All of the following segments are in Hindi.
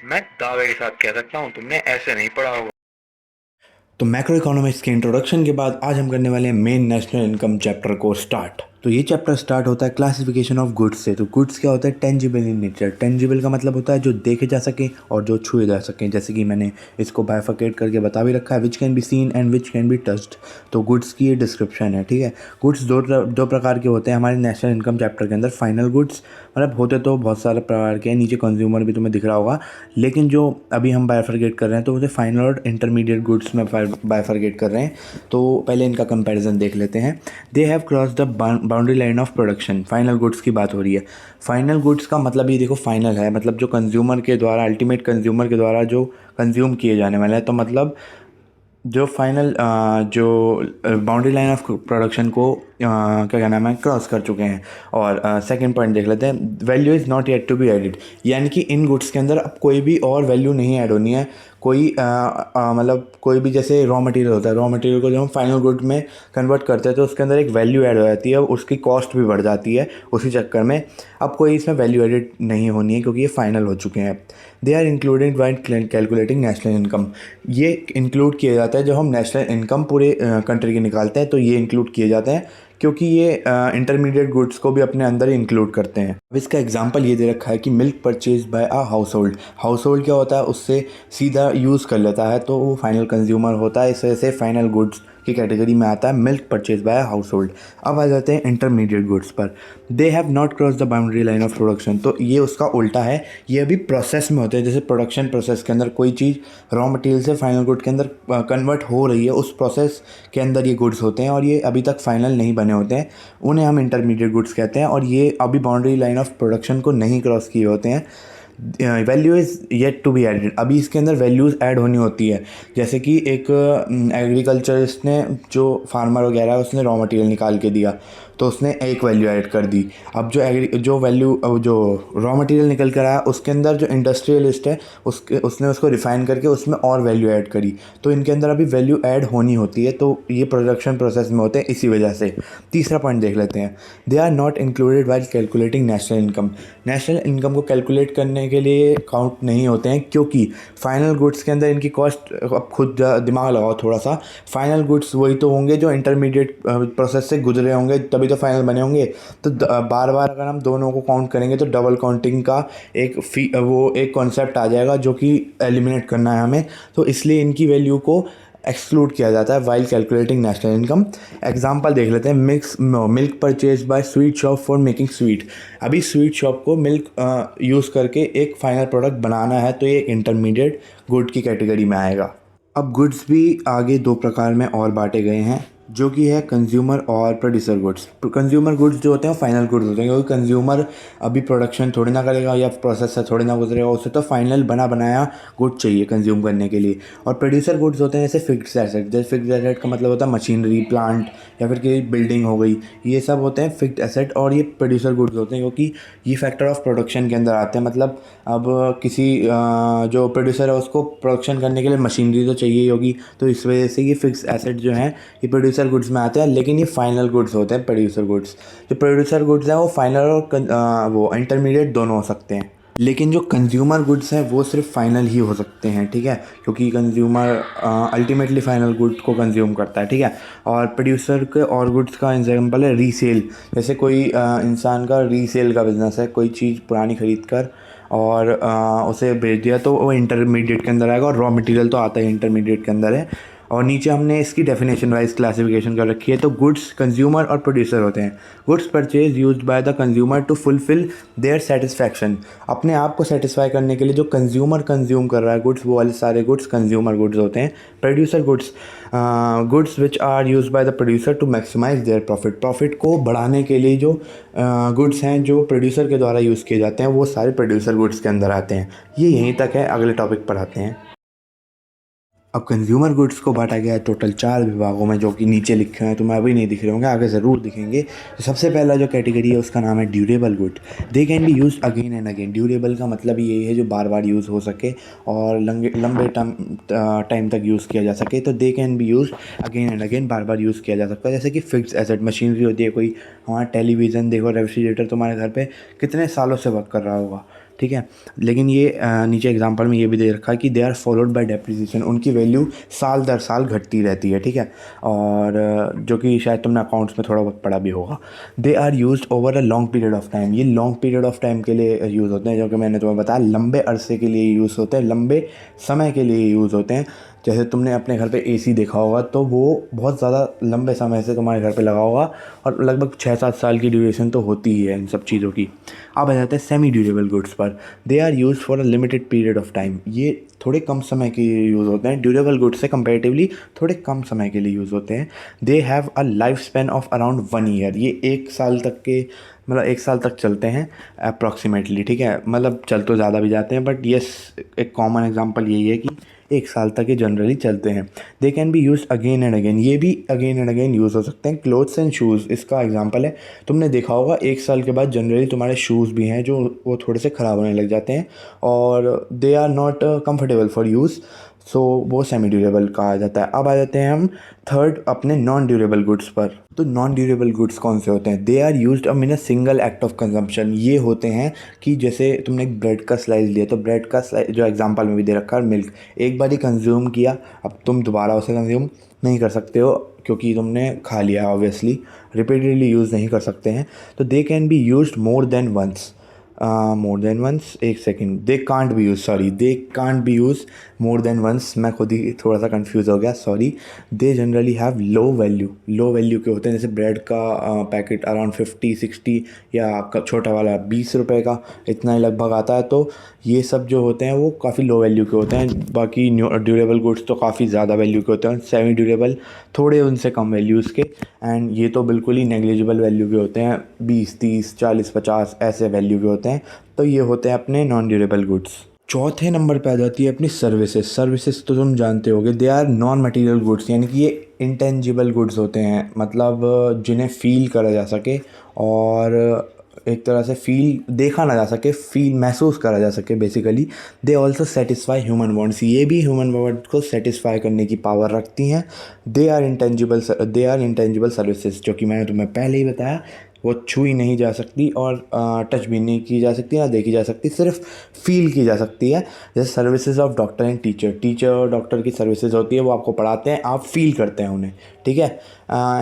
मैं दावे के साथ कह सकता हूँ तुमने ऐसे नहीं पढ़ा होगा। तो मैक्रो इकोनॉमिक्स के इंट्रोडक्शन के बाद आज हम करने वाले हैं मेन नेशनल इनकम चैप्टर को स्टार्ट। तो ये चैप्टर स्टार्ट होता है क्लासिफिकेशन ऑफ गुड्स से। तो गुड्स क्या होता है? Tangible in nature. टेंजिबल का मतलब होता है जो देखे जा सके और जो छुए जा सके, जैसे कि मैंने इसको बाइफरकेट करके बता भी रखा है, which can be seen and which can be touched. तो गुड्स की ये डिस्क्रिप्शन है, ठीक है। गुड्स दो प्रकार के होते हैं हमारे नेशनल इनकम चैप्टर के अंदर। फाइनल गुड्स मतलब होते तो बहुत सारे प्रकार के हैं, नीचे कंज्यूमर भी तुम्हें दिख रहा होगा, लेकिन जो अभी हम बाइफरकेट कर रहे हैं तो उसे फाइनल और इंटरमीडिएट गुड्स में बाइफरकेट कर रहे हैं। तो पहले इनका कंपैरिजन देख लेते हैं। They have cross the boundary line of production. Final goods की बात हो रही है। फाइनल गुड्स का मतलब ये देखो, फाइनल है मतलब जो कंज्यूमर के द्वारा, अल्टीमेट कंज्यूमर के द्वारा जो कंज्यूम किए जाने वाले हैं। तो मतलब जो फाइनल जो बाउंड्री लाइन ऑफ प्रोडक्शन को क्या नाम है, क्रॉस कर चुके हैं। और सेकंड पॉइंट देख लेते हैं, value is not yet to be added. यानी कि इन गुड्स के अंदर अब कोई भी और वैल्यू नहीं ऐड होनी है। कोई मतलब कोई भी जैसे रॉ मटेरियल होता है, रॉ मटेरियल को जब हम फाइनल गुड में कन्वर्ट करते हैं तो उसके अंदर एक वैल्यू ऐड हो जाती है, उसकी कॉस्ट भी बढ़ जाती है उसी चक्कर में। अब कोई इसमें वैल्यू एडिड नहीं होनी है क्योंकि ये फाइनल हो चुके हैं। They are included while calculating national income. ये इंक्लूड किया जाता है जब हम नेशनल इनकम पूरे कंट्री की निकालते हैं, तो ये इंक्लूड किए जाते हैं क्योंकि ये इंटरमीडिएट गुड्स को भी अपने अंदर इंक्लूड करते हैं। अब इसका एग्जांपल ये दे रखा है कि milk purchase by a house hold. House hold क्या होता है? उससे सीधा यूज़ कर लेता है तो वो फाइनल कंज्यूमर होता है। इस वजह से फाइनल गुड्स की कैटेगरी में आता है milk purchase by house hold. अब आ जाते हैं इंटरमीडिएट गुड्स पर। They have not cross the boundary line of production. तो ये उसका उल्टा है, ये अभी प्रोसेस में होते हैं। जैसे प्रोडक्शन प्रोसेस के अंदर कोई चीज़ रॉ मटेरियल से फाइनल गुड के अंदर कन्वर्ट हो रही है, उस प्रोसेस के अंदर ये गुड्स होते हैं और ये अभी तक फाइनल नहीं बने होते हैं। उन्हें हम इंटरमीडिएट गुड्स कहते हैं और ये अभी बाउंड्री लाइन ऑफ प्रोडक्शन को नहीं क्रॉस किए होते हैं। Value is yet to be added. अभी इसके अंदर वैल्यूज़ ऐड होनी होती है। जैसे कि एक एग्रीकल्चरिस्ट ने, जो फार्मर वगैरह है, उसने रॉ मटेरियल निकाल के दिया तो उसने एक वैल्यू ऐड कर दी। अब जो वैल्यू जो रॉ मटेरियल निकल कर आया उसके अंदर जो इंडस्ट्रियलिस्ट है उसने उसको रिफ़ाइन करके उसमें और वैल्यू ऐड करी। तो इनके अंदर अभी वैल्यू ऐड होनी होती है, तो ये प्रोडक्शन प्रोसेस में होते हैं इसी वजह से। तीसरा पॉइंट देख लेते हैं। They are not included while calculating national income. National income को कैलकुलेट करने के लिए काउंट नहीं होते हैं क्योंकि फाइनल गुड्स के अंदर इनकी कॉस्ट, अब खुद दिमाग लगाओ थोड़ा सा, फाइनल गुड्स वही तो होंगे जो इंटरमीडिएट प्रोसेस से गुजरे होंगे, तभी तो फाइनल बने होंगे। तो बार बार अगर हम दोनों को काउंट करेंगे तो डबल काउंटिंग का एक कॉन्सेप्ट आ जाएगा जो कि एलिमिनेट करना है हमें। तो इसलिए इनकी वैल्यू को एक्सक्लूड किया जाता है while calculating national income. Example देख लेते हैं। Milk purchase by sweet shop for making sweet. अभी स्वीट शॉप को मिल्क यूज़ करके एक फाइनल प्रोडक्ट बनाना है, तो ये इंटरमीडिएट गुड की कैटेगरी में आएगा। अब गुड्स भी आगे दो प्रकार में और बांटे गए हैं, जो कि है कंज्यूमर और प्रोड्यूसर गुड्स। कंज्यूमर गुड्स जो होते हैं वो फाइनल गुड्स होते हैं क्योंकि कंज्यूमर अभी प्रोडक्शन थोड़ी ना करेगा या प्रोसेस से थोड़ी ना गुजरेगा, उससे तो फाइनल बना बनाया गुड चाहिए कंज्यूम करने के लिए। और प्रोड्यूसर गुड्स होते हैं जैसे फिक्स्ड एसेट। जैसे फिक्स्ड एसेट का मतलब होता है मशीनरी, प्लांट या फिर कोई बिल्डिंग हो गई, ये सब होते हैं फिक्स्ड एसेट। और ये प्रोड्यूसर गुड्स होते हैं क्योंकि ये फैक्टर ऑफ प्रोडक्शन के अंदर आते हैं। मतलब अब किसी जो प्रोड्यूसर है उसको प्रोडक्शन करने के लिए मशीनरी तो चाहिए ही होगी, तो इस वजह से ये फिक्स एसेट जो हैं ये प्रोड्यूसर गुड्स में आते हैं। लेकिन ये फाइनल गुड्स होते हैं प्रोड्यूसर गुड्स। जो प्रोड्यूसर गुड्स हैं वो फाइनल और वो इंटरमीडिएट दोनों हो सकते हैं। लेकिन जो कंज्यूमर गुड्स हैं वो सिर्फ फाइनल ही हो सकते हैं, ठीक है, क्योंकि कंज्यूमर अल्टीमेटली फाइनल गुड को कंज्यूम करता है, ठीक है। और प्रोड्यूसर के और गुड्स का एग्जांपल है रीसेल। जैसे कोई इंसान का रीसेल का बिजनेस है, कोई चीज़ पुरानी खरीद कर और उसे बेच दिया तो वो इंटरमीडिएट के अंदर आएगा। और रॉ मटेरियल तो आता ही इंटरमीडिएट के अंदर है। और नीचे हमने इसकी डेफिनेशन वाइज क्लासिफिकेशन कर रखी है। तो गुड्स कंज्यूमर और प्रोड्यूसर होते हैं। Goods purchase used by the consumer to fulfil their satisfaction. अपने आप को सेटिस्फाई करने के लिए जो कंज्यूमर कंज्यूम कर रहा है गुड्स, वो वाले सारे गुड्स कंज्यूमर गुड्स होते हैं। Producer goods goods which are use by the producer to maximise their profit. Profit को बढ़ाने के लिए जो गुड्स हैं जो प्रोड्यूसर के द्वारा यूज़ किए जाते हैं वो सारे प्रोड्यूसर गुड्स के अंदर आते हैं। ये यहीं तक है, अगले टॉपिक पर आते हैं। अब कंज्यूमर गुड्स को बांटा गया है टोटल 4 विभागों में, जो कि नीचे लिखे हुए हैं, तुम्हें अभी नहीं दिख रहे होंगे, आगे ज़रूर दिखेंगे। तो सबसे पहला जो कैटेगरी है उसका नाम है durable good. They can B use again and again. Durable का मतलब यही है जो बार बार यूज़ हो सके और लंबे टाइम तक यूज़ किया जा सके। तो they can B use again and again, bar bar use किया जा सकता है। जैसे कि फिक्स एसेट मशीनरी होती है, कोई हमारा टेलीविज़न देखो, रेफ्रिजरेटर तुम्हारे घर पर कितने सालों से वर्क कर रहा होगा, ठीक है। लेकिन ये नीचे एग्जांपल में ये भी दे रखा है कि they are followed by depreciation, उनकी वैल्यू साल दर साल घटती रहती है, ठीक है। और जो कि शायद तुमने अकाउंट्स में थोड़ा बहुत पढ़ा भी होगा। They are used over a long period of time, ये लॉन्ग पीरियड ऑफ टाइम के लिए यूज़ होते हैं, जो कि मैंने तुम्हें बताया लंबे अरसे के लिए यूज़ होते हैं, लंबे समय के लिए यूज़ होते हैं। जैसे तुमने अपने घर पे एसी देखा होगा तो वो बहुत ज़्यादा लंबे समय से तुम्हारे घर पे लगा होगा और लगभग 6-7 साल की ड्यूरेशन तो होती ही है इन सब चीज़ों की। अब आ जाते हैं सेमी ड्यूरेबल गुड्स पर। They are use for a limited period of time, ये थोड़े कम समय के लिए यूज़ होते हैं, ड्यूरेबल गुड्स से कंपेरेटिवली थोड़े कम समय के लिए यूज़ होते हैं। They have a life span of around 1 year, ये 1 साल तक के मतलब 1 साल तक चलते हैं अप्रॉक्सीमेटली, ठीक है। मतलब चल तो ज़्यादा भी जाते हैं बट येस एक कॉमन एग्जांपल यही है कि 1 साल तक ये जनरली चलते हैं। दे can B use again and again, ये भी अगेन एंड अगेन यूज़ हो सकते हैं। क्लोथ्स एंड शूज़ इसका एग्जांपल है। तुमने देखा होगा 1 साल के बाद जनरली तुम्हारे शूज़ भी हैं जो वो थोड़े से ख़राब होने लग जाते हैं और they are not comfortable for use, so वो सेमी ड्यूरेबल कहा जाता है। अब आ जाते हैं हम थर्ड अपने नॉन ड्यूरेबल गुड्स पर। तो नॉन ड्यूरेबल गुड्स कौन से होते हैं? They are used a in a single act of consumption, ये होते हैं कि जैसे तुमने एक ब्रेड का स्लाइस लिया तो ब्रेड का स्लाइस जो एग्जांपल में भी दे रखा है मिल्क, एक बार ही कंज्यूम किया, अब तुम दोबारा उसे कंज्यूम नहीं कर सकते हो क्योंकि तुमने खा लिया, ऑब्वियसली रिपीटेडली यूज़ नहीं कर सकते हैं। तो they can be used more than once, more than once, एक second, they can't be use, sorry they can't be use more than once, मैं खुद ही थोड़ा सा कंफ्यूज हो गया, sorry. They generally have low value, low value के होते हैं, जैसे ब्रेड का पैकेट अराउंड 50-60 या छोटा वाला 20 रुपये का इतना ही लगभग आता है। तो ये सब जो होते हैं वो काफ़ी लो वैल्यू के होते हैं। बाकी ड्यूरेबल गुड्स तो काफ़ी ज़्यादा वैल्यू के होते हैं, सेमी ड्यूरेबल थोड़े उनसे कम वैल्यूज़ के, एंड ये तो बिल्कुल ही नेग्लिजिबल वैल्यू के होते हैं, 20-30-40-50 ऐसे वैल्यू के होते हैं। तो ये होते हैं अपने नॉन ड्यूरेबल गुड्स। चौथे नंबर पे आ जाती है अपनी सर्विसेज। सर्विसेज तो तुम जानते होगे, they are non material goods, यानी कि ये इंटेंजिबल गुड्स होते हैं, मतलब जिन्हें फील करा जा सके और एक तरह से फील देखा ना जा सके, फील महसूस करा जा सके basically. They also satisfy human wants, ये भी ह्यूमन वांट को सेटिस्फाई करने की पावर रखती हैं। दे आर इंटेंजिबल सर्विसेज, जो कि मैंने तुम्हें पहले ही बताया, वो छुई नहीं जा सकती और टच भी नहीं की जा सकती, ना देखी जा सकती, सिर्फ फील की जा सकती है। जैसे services of doctor and teacher, teacher और डॉक्टर की सर्विसेज होती है, वो आपको पढ़ाते हैं, आप फील करते हैं उन्हें, ठीक है।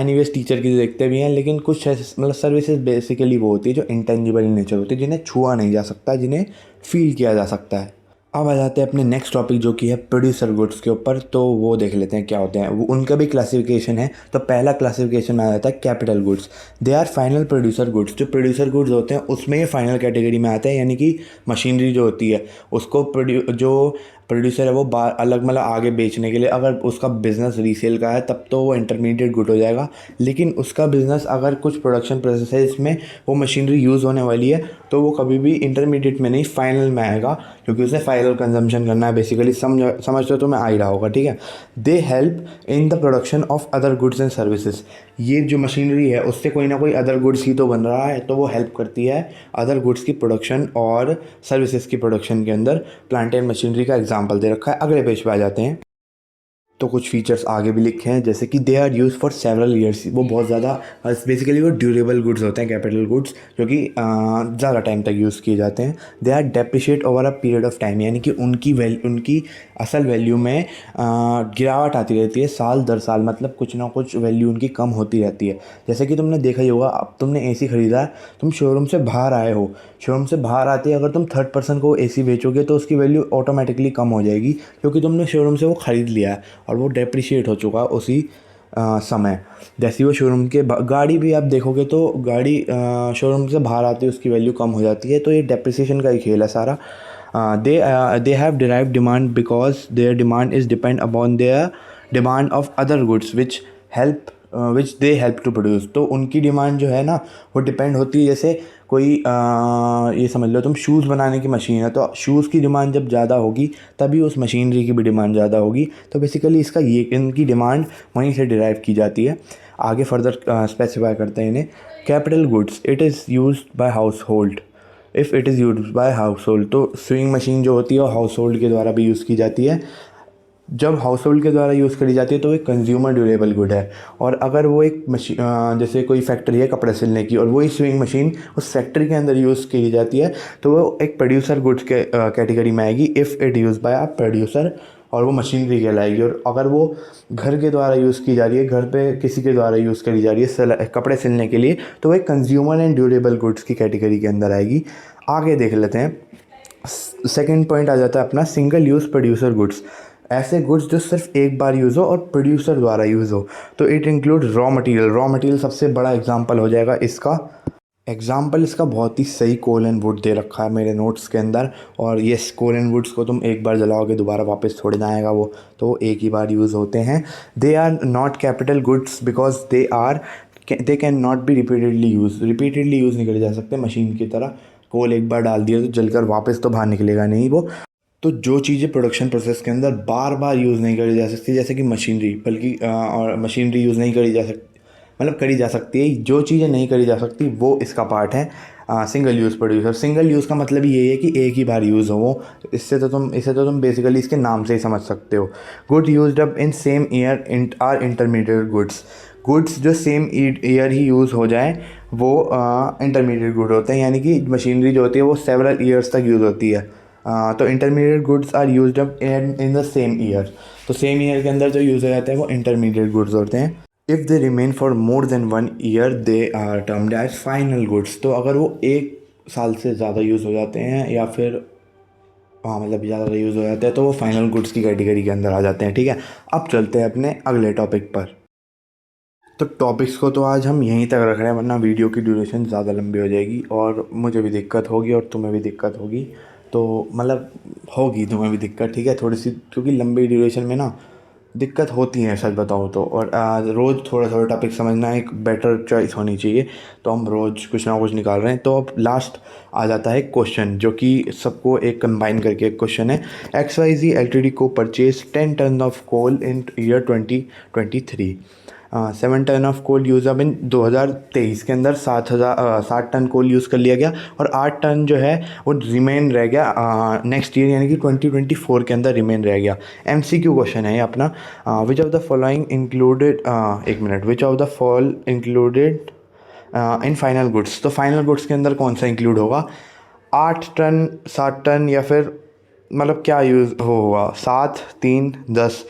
एनीवेज टीचर की देखते भी हैं, लेकिन कुछ मतलब सर्विसेज बेसिकली वो होती है जो इंटेंजिबल इन नेचर होती है, जिन्हें छुआ नहीं जा सकता, जिन्हें फील किया जा सकता है। अब आ जाते हैं अपने नेक्स्ट टॉपिक जो कि है प्रोड्यूसर गुड्स के ऊपर। तो वो देख लेते हैं क्या होते हैं, वो उनका भी क्लासिफिकेशन है। तो पहला क्लासिफिकेशन में आ जाता है capital goods. They are final producer goods, जो प्रोड्यूसर गुड्स होते हैं उसमें ये फाइनल कैटेगरी में आते हैं, यानी कि मशीनरी जो होती है उसको जो प्रोड्यूसर है वो अलग मतलब आगे बेचने के लिए, अगर उसका बिज़नेस रीसेल का है तब तो वो इंटरमीडिएट गुड हो जाएगा, लेकिन उसका बिज़नेस अगर कुछ प्रोडक्शन प्रोसेस है इसमें वो मशीनरी यूज़ होने वाली है तो वो कभी भी इंटरमीडिएट में नहीं फाइनल में आएगा, क्योंकि उसे फाइनल कंजम्पशन करना है बेसिकली। समझ तो मैं आ ही रहा होगा, ठीक है। They help in the production of other goods and services, ये जो मशीनरी है उससे कोई ना कोई अदर गुड्स ही तो बन रहा है, तो वो हेल्प करती है अदर गुड्स की प्रोडक्शन और सर्विसेज की प्रोडक्शन के अंदर। प्लांट एंड मशीनरी का एग्जाम्पल दे रखा है। अगले पेज पे आ जाते हैं। तो कुछ फीचर्स आगे भी लिखे हैं, जैसे कि they are use for several years, वो बहुत ज़्यादा बेसिकली वो ड्यूरेबल गुड्स होते हैं, कैपिटल गुड्स, जो कि ज़्यादा टाइम तक यूज़ किए जाते हैं। They are depreciate over a period of time, यानी कि उनकी असल वैल्यू में गिरावट आती रहती है साल दर साल, मतलब कुछ ना कुछ वैल्यू उनकी कम होती रहती है। जैसे कि तुमने देखा ही होगा, अब तुमने एसी ख़रीदा है, तुम शोरूम से बाहर आए हो, शोरूम से बाहर आते ही अगर तुम थर्ड पर्सन को एसी बेचोगे तो उसकी वैल्यू ऑटोमेटिकली कम हो जाएगी, क्योंकि तुमने शोरूम से वो ख़रीद लिया है और वो डेप्रिशिएट हो चुका उसी समय। जैसे वो शोरूम के गाड़ी भी आप देखोगे तो गाड़ी शोरूम से बाहर आती है उसकी वैल्यू कम हो जाती है, तो ये डेप्रिसिएशन का ही खेल है सारा। they have derived demand because their demand is depend upon their demand of other goods which they help to produce। तो उनकी डिमांड जो है ना वो डिपेंड होती है, जैसे कोई ये समझ लो तुम शूज़ बनाने की मशीन है, तो शूज़ की डिमांड जब ज़्यादा होगी तभी उस मशीनरी की भी डिमांड ज़्यादा होगी। तो बेसिकली इसका ये इनकी डिमांड वहीं से डिराइव की जाती है। आगे फर्दर स्पेसिफाई करते हैं इन्हें। Capital goods, it is used by house hold, if it is used by house hold, तो स्विंग मशीन जो होती है वो हाउस होल्ड के द्वारा भी यूज़ की जाती है। जब हाउस होल्ड के द्वारा यूज़ करी जाती है तो वो एक कंज्यूमर ड्यूरेबल गुड है। और अगर वो एक मशीन जैसे कोई फैक्ट्री है कपड़े सिलने की और वही स्विंग मशीन उस फैक्ट्री के अंदर यूज़ की जाती है तो वो एक प्रोड्यूसर गुड्स के कैटेगरी में आएगी if it use by a producer, और वो मशीनरी कहलाएगी। और अगर वो घर के द्वारा यूज़ की जा रही है, घर पे किसी के द्वारा यूज़ करी जा रही है कपड़े सिलने के लिए, तो वो एक कंज्यूमर एंड ड्यूरेबल गुड्स की कैटेगरी के अंदर आएगी। आगे देख लेते हैं। सेकंड पॉइंट आ जाता है अपना सिंगल यूज़ प्रोड्यूसर गुड्स। ऐसे गुड्स जो सिर्फ एक बार यूज़ हो और प्रोड्यूसर द्वारा यूज़ हो। तो it include raw material. Raw material सबसे बड़ा एग्जांपल हो जाएगा इसका। एग्जाम्पल इसका बहुत ही सही कोल एंड वुड दे रखा है मेरे नोट्स के अंदर। और येस, कोल एंड वुड्स को तुम एक बार जलाओगे दोबारा वापस थोड़ी ना आएगा वो, तो एक ही बार यूज़ होते हैं। They are not capital goods because they can not be repeatedly use नहीं करे जा सकते मशीन की तरह। कोल एक बार डाल दिया तो जलकर वापस तो बाहर निकलेगा नहीं वो। तो जो चीज़ें प्रोडक्शन प्रोसेस के अंदर बार बार यूज़ नहीं करी जा सकती, जैसे कि मशीनरी, बल्कि और मशीनरी यूज़ नहीं करी जा सकती, मतलब करी जा सकती है, जो चीज़ें नहीं करी जा सकती वो इसका पार्ट है single use producer. Single use का मतलब ये है कि एक ही बार यूज़ हो वो। इसे तो तुम बेसिकली इसके नाम से ही समझ सकते हो। Good used up in same year are intermediate goods जो सेम ईयर ही यूज़ हो जाए वो इंटरमीडिएट गुड होते हैं, यानी कि मशीनरी जो होती है वो सेवरल ईयर्स तक यूज़ होती है। तो intermediate goods are used up in the same year. तो सेम ईयर के अंदर जो यूज़ हो जाते हैं वो इंटरमीडिएट गुड्स होते हैं। If they remain for more than 1 year they are termed as final goods. तो अगर वो 1 साल से ज़्यादा यूज़ हो जाते हैं या फिर मतलब ज़्यादा यूज़ हो जाते हैं तो वो फाइनल गुड्स की कैटेगरी के अंदर आ जाते हैं। ठीक है, अब चलते हैं अपने अगले टॉपिक पर। तो टॉपिक्स को तो आज हम यहीं तक रख रहे हैं, वरना वीडियो की ड्यूरेशन ज़्यादा लंबी हो जाएगी और मुझे भी दिक्कत होगी और तुम्हें भी दिक्कत होगी। तो मतलब होगी तुम्हें भी दिक्कत, ठीक है, थोड़ी सी, क्योंकि लंबी ड्यूरेशन में ना दिक्कत होती है सच बताओ तो। और रोज़ थोड़ा थोड़ा टॉपिक समझना एक बेटर चॉइस होनी चाहिए, तो हम रोज़ कुछ ना कुछ निकाल रहे हैं। तो अब लास्ट आ जाता है क्वेश्चन, जो कि सबको एक कंबाइन करके एक क्वेश्चन है। XYZ Ltd को purchase 10 tonne of coal in year 2023। 7 tonne of coal use up in 2023 के अंदर 60 टन कोल यूज़ कर लिया गया और 8 टन जो है वो रिमेन रह गया नेक्स्ट ईयर, यानी कि 2024 के अंदर रिमेन रह गया। MCQ क्वेश्चन है ये अपना। Which of the following included, एक minute, which of the fall included in final goods. तो फाइनल गुड्स के अंदर कौन सा इंक्लूड होगा? 8 टन, 7 टन, या फिर मतलब क्या यूज़ होगा? 7, 3, 10।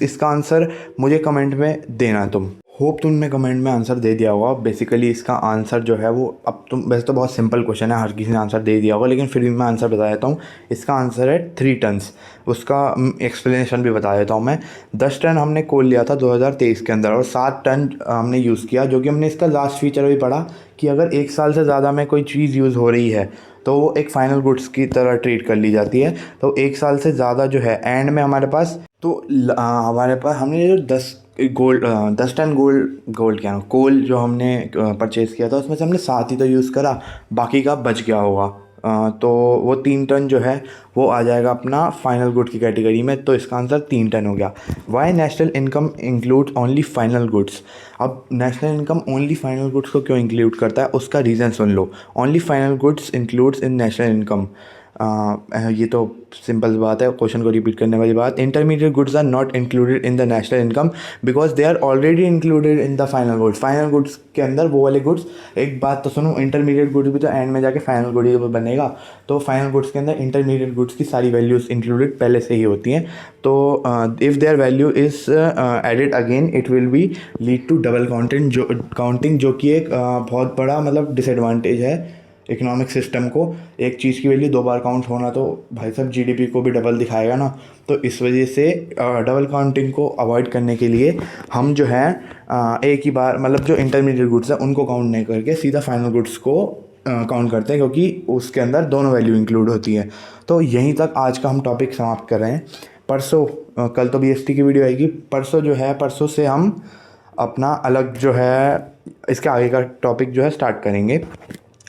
इसका आंसर मुझे कमेंट में देना तुम। होप तुमने कमेंट में आंसर दे दिया होगा। बेसिकली इसका आंसर जो है वो, अब तुम, वैसे तो बहुत सिंपल क्वेश्चन है, हर किसी ने आंसर दे दिया होगा, लेकिन फिर भी मैं आंसर बता देता हूँ। इसका आंसर है 3 टन्स। उसका एक्सप्लेनेशन भी बता देता हूँ मैं। 10 टन हमने कोल लिया था 2023 के अंदर और 7 टन हमने यूज़ किया, जो कि हमने इसका लास्ट फीचर भी पढ़ा कि अगर 1 साल से ज़्यादा में कोई चीज़ यूज़ हो रही है तो वो एक फाइनल गुड्स की तरह ट्रीट कर ली जाती है। तो 1 साल से ज़्यादा जो है एंड में हमारे पास, तो हमारे पास हमने जो 10 टन गोल्ड क्या कोल जो हमने परचेज़ किया था उसमें से हमने 7 ही तो यूज़ करा, बाकी का बच गया होगा। तो वो 3 टन जो है वो आ जाएगा अपना फाइनल गुड की कैटेगरी में। तो इसका आंसर 3 टन हो गया। Why national income include only final goods. अब national income only final goods को क्यों इंक्लूड करता है, उसका रीज़न सुन लो। Only final goods includes in national income. ये तो सिंपल बात है, क्वेश्चन को रिपीट करने वाली बात। Intermediate goods are not included in the national income because they are already included in the final goods. Final goods के अंदर वो वाले गुड्स, एक बात तो सुनो, इंटरमीडिएट गुड्स भी तो एंड में जाके फाइनल गुड ही बनेगा। तो फाइनल गुड्स के अंदर इंटरमीडिएट गुड्स की सारी वैल्यूज़ इंक्लूडेड पहले से ही होती हैं। तो if their value is added again it will be lead to double counting, जो कि एक बहुत बड़ा मतलब डिसएडवांटेज है इकोनॉमिक सिस्टम को। एक चीज़ की वैल्यू 2 बार काउंट होना तो भाई साहब GDP को भी डबल दिखाएगा ना। तो इस वजह से डबल काउंटिंग को अवॉइड करने के लिए हम जो है एक ही बार, मतलब जो इंटरमीडिएट गुड्स है उनको काउंट नहीं करके सीधा फाइनल गुड्स को काउंट करते हैं, क्योंकि उसके अंदर दोनों वैल्यू इंक्लूड होती है। तो यहीं तक आज का हम टॉपिक समाप्त कर रहे हैं। परसों, कल तो BST की वीडियो आएगी, परसों से हम अपना अलग जो है इसके आगे का टॉपिक जो है स्टार्ट करेंगे।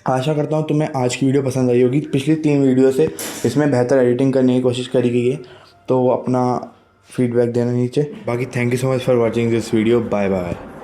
आशा करता हूँ तुम्हें आज की वीडियो पसंद आई होगी। पिछली 3 वीडियो से इसमें बेहतर एडिटिंग करने की कोशिश करी गई है, तो अपना फीडबैक देना नीचे। बाकी thank you so much for watching this video. Bye bye.